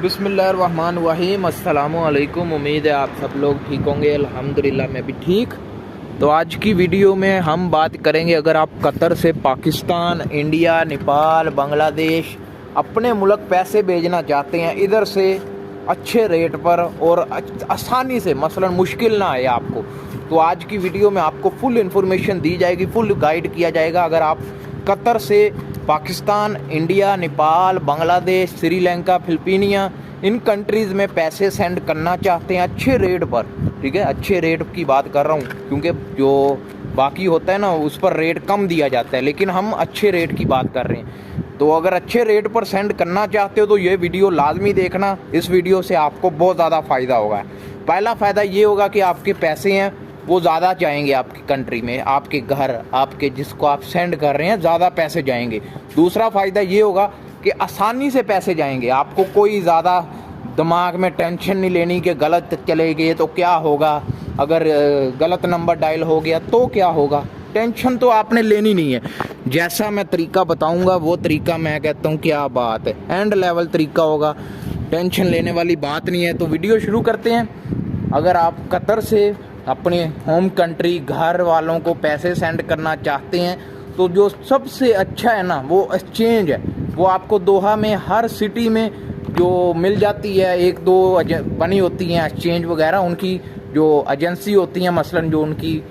बिस्मिल्लाहिर्रहमानिर्रहीम। अस्सलामुअलैकुम। उम्मीद है आप सब लोग ठीक होंगे। अल्हम्दुलिल्लाह मैं भी ठीक। तो आज की वीडियो में हम बात करेंगे, अगर आप कतर से पाकिस्तान, इंडिया, नेपाल, बांग्लादेश अपने मुल्क पैसे भेजना चाहते हैं, इधर से अच्छे रेट पर और आसानी से, मसलन मुश्किल ना आए आपको, तो आज की वीडियो में आपको फुल इन्फॉर्मेशन दी जाएगी, फुल गाइड किया जाएगा। अगर आप कतर से पाकिस्तान, इंडिया, नेपाल, बांग्लादेश, श्रीलंका, फिलिपीनिया, इन कंट्रीज़ में पैसे सेंड करना चाहते हैं अच्छे रेट पर, ठीक है, अच्छे रेट की बात कर रहा हूँ, क्योंकि जो बाकी होता है ना उस पर रेट कम दिया जाता है, लेकिन हम अच्छे रेट की बात कर रहे हैं। तो अगर अच्छे रेट पर सेंड करना चाहते हो तो ये वीडियो लाजमी देखना। इस वीडियो से आपको बहुत ज़्यादा फ़ायदा होगा। पहला फ़ायदा ये होगा कि आपके पैसे हैं वो ज़्यादा जाएंगे आपकी कंट्री में, आपके घर, आपके जिसको आप सेंड कर रहे हैं ज़्यादा पैसे जाएंगे। दूसरा फ़ायदा ये होगा कि आसानी से पैसे जाएंगे, आपको कोई ज़्यादा दिमाग में टेंशन नहीं लेनी कि गलत चले गए तो क्या होगा, अगर गलत नंबर डायल हो गया तो क्या होगा, टेंशन तो आपने लेनी नहीं है। जैसा मैं तरीका बताऊंगा वो तरीका मैं कहता हूँ क्या बात है, एंड लेवल तरीका होगा, टेंशन लेने वाली बात नहीं है। तो वीडियो शुरू करते हैं। अगर आप कतर से अपने होम कंट्री घर वालों को पैसे सेंड करना चाहते हैं तो जो सबसे अच्छा है ना वो एक्सचेंज है। वो आपको दोहा में हर सिटी में जो मिल जाती है, एक दो बनी होती हैं एक्सचेंज वगैरह, उनकी जो एजेंसी होती हैं, मसलन जो उनकी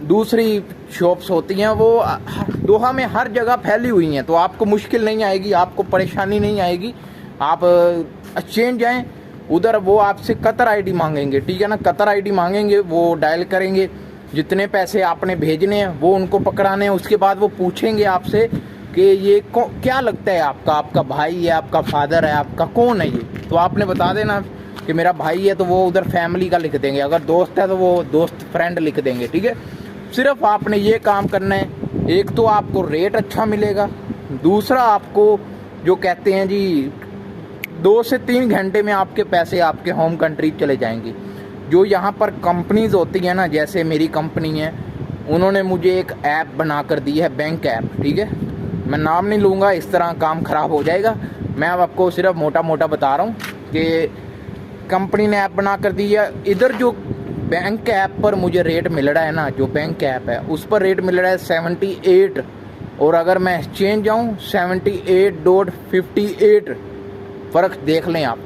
दूसरी शॉप्स होती हैं वो दोहा में हर जगह फैली हुई हैं। तो आपको मुश्किल नहीं आएगी, आपको परेशानी नहीं आएगी। आप एक्सचेंज जाएँ, उधर वो आपसे कतर आईडी मांगेंगे, ठीक है ना, कतर आईडी मांगेंगे, वो डायल करेंगे, जितने पैसे आपने भेजने हैं वो उनको पकड़ाने हैं। उसके बाद वो पूछेंगे आपसे कि ये क्या लगता है आपका, आपका भाई है, आपका फादर है, आपका कौन है ये, तो आपने बता देना कि मेरा भाई है, तो वो उधर फैमिली का लिख देंगे, अगर दोस्त है तो वो दोस्त फ्रेंड लिख देंगे, ठीक है। सिर्फ आपने ये काम करना है, एक तो आपको रेट अच्छा मिलेगा, दूसरा आपको जो कहते हैं जी 2 से 3 घंटे में आपके पैसे आपके होम कंट्री चले जाएंगे। जो यहाँ पर कंपनीज होती है ना, जैसे मेरी कंपनी है, उन्होंने मुझे एक ऐप बना कर दी है, बैंक ऐप, ठीक है, मैं नाम नहीं लूँगा, इस तरह काम ख़राब हो जाएगा। मैं अब आपको सिर्फ मोटा मोटा बता रहा हूँ कि कंपनी ने ऐप बना कर दी है। इधर जो बैंक ऐप पर मुझे रेट मिल रहा है ना, जो बैंक ऐप है उस पर रेट मिल रहा है 78, और अगर मैं एक्सचेंज जाऊँ 78.58, फ़र्क देख लें आप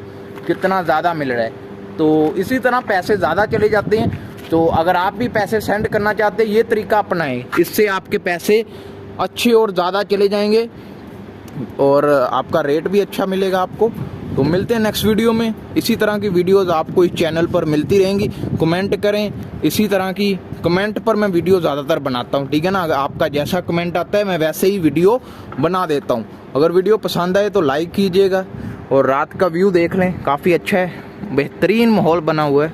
कितना ज़्यादा मिल रहा है। तो इसी तरह पैसे ज़्यादा चले जाते हैं। तो अगर आप भी पैसे सेंड करना चाहते हैं ये तरीका अपनाएं, इससे आपके पैसे अच्छे और ज़्यादा चले जाएंगे और आपका रेट भी अच्छा मिलेगा आपको। तो मिलते हैं नेक्स्ट वीडियो में। इसी तरह की वीडियोस आपको इस चैनल पर मिलती रहेंगी। कमेंट करें, इसी तरह की कमेंट पर मैं वीडियो ज़्यादातर बनाता हूँ, ठीक है ना। अगर आपका जैसा कमेंट आता है मैं वैसे ही वीडियो बना देता हूँ। अगर वीडियो पसंद आए तो लाइक कीजिएगा, और रात का व्यू देख लें, काफ़ी अच्छा है, बेहतरीन माहौल बना हुआ है।